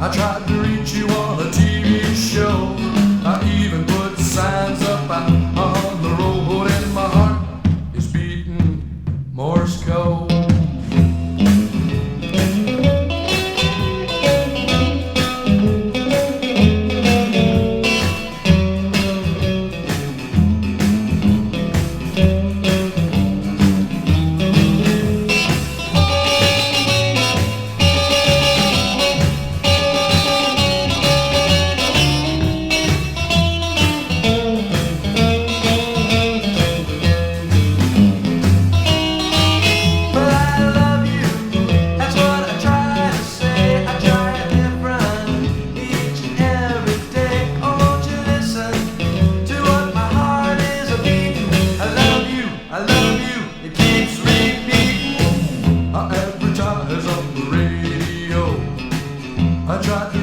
I tried to reach you on a TV show. I even put signs up out on the road, and my heart is beating Morse code. I tried to